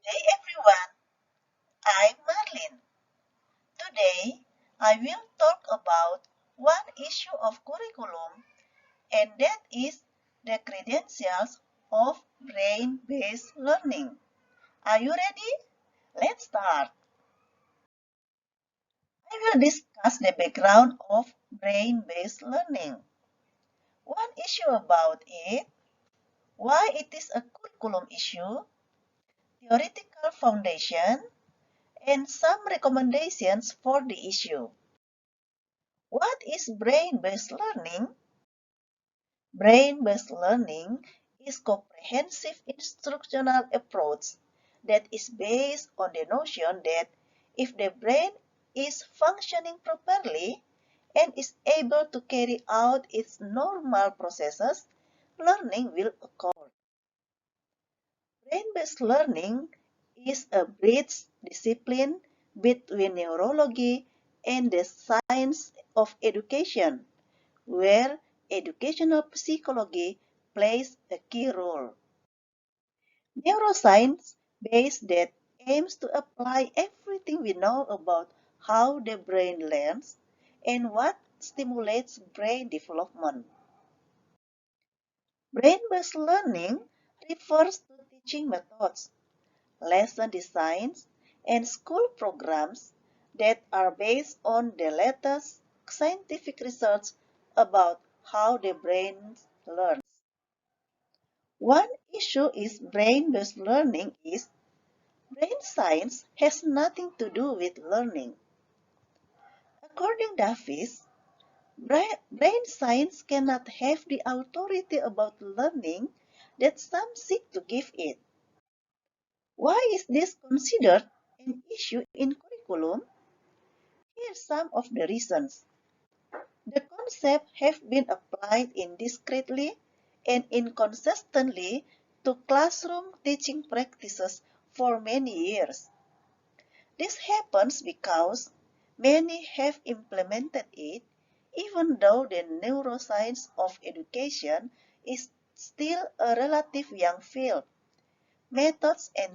day, everyone. I'm Marlene. Today, I will talk about one issue of curriculum, and that is the credentials of brain-based learning. Are you ready? Let's start. I will discuss the background of brain-based learning. One issue about it, why it is a curriculum issue, theoretical foundation, and some recommendations for the issue. What is brain-based learning? Brain-based learning is comprehensive instructional approach that is based on the notion that if the brain is functioning properly and is able to carry out its normal processes, learning will occur. Brain-based learning is a bridge discipline between neurology and the science of education, where educational psychology plays a key role. Neuroscience base that aims to apply everything we know about how the brain learns and what stimulates brain development. Brain-based learning refers to teaching methods, lesson designs, and school programs that are based on the latest scientific research about how the brain learns. One issue is brain-based learning is brain science has nothing to do with learning. According to Davis, brain science cannot have the authority about learning that some seek to give it. Why is this considered an issue in curriculum? Here are some of the reasons. The concepts have been applied indiscreetly and inconsistently to classroom teaching practices for many years. This happens because many have implemented it even though the neuroscience of education is still a relatively young field. Methods and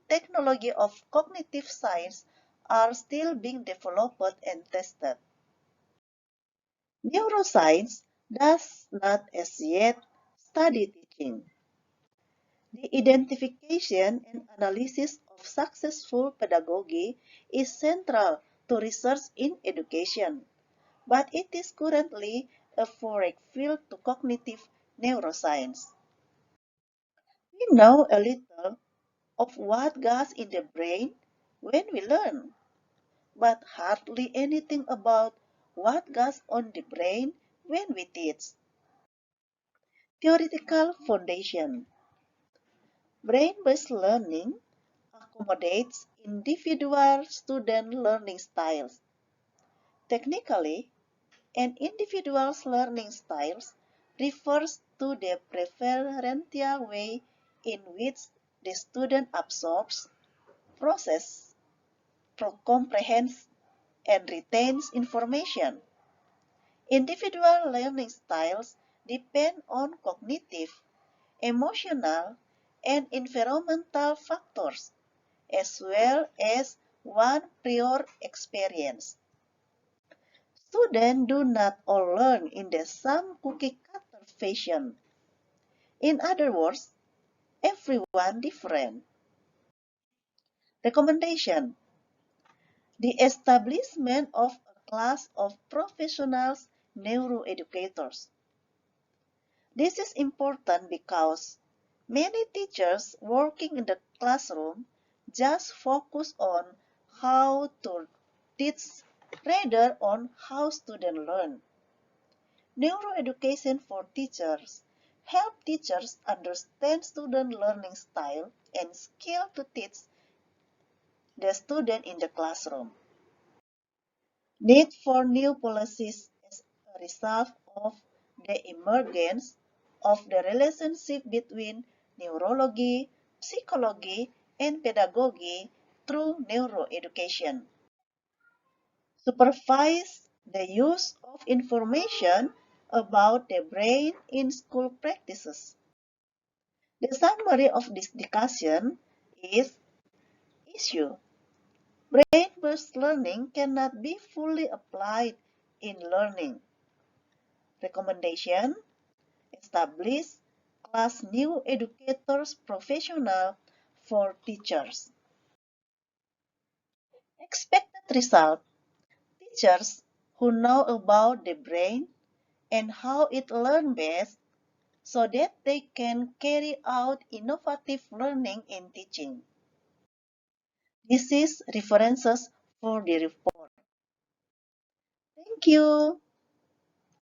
technology of cognitive science are still being developed and tested. Neuroscience does not as yet study teaching. The identification and analysis of successful pedagogy is central to research in education, but it is currently a foreign field to cognitive neuroscience. We know a little of what goes in the brain when we learn, but hardly anything about what goes on the brain when we teach. Theoretical foundation. Brain-based learning accommodates individual student learning styles. Technically, an individual's learning styles refers to the preferential way in which the student absorbs, processes, comprehends, and retains information. Individual learning styles depend on cognitive, emotional, and environmental factors, as well as one prior experience. Students do not all learn in the same cookie-cutter fashion. In other words, everyone different. Recommendation: the establishment of a class of professional neuroeducators. This is important because many teachers working in the classroom just focus on how to teach rather on how students learn. Neuroeducation for teachers help teachers understand student learning style and skill to teach the student in the classroom. Need for new policies as a result of the emergence of the relationship between neurology, psychology, and pedagogy through neuroeducation. Supervise the use of information about the brain in school practices. The summary of this discussion is issue. Brain-based learning cannot be fully applied in learning. Recommendation: establish class new educators professional for teachers. Expected result: teachers who know about the brain and how it learns best so that they can carry out innovative learning in teaching. This is references for the report. Thank you.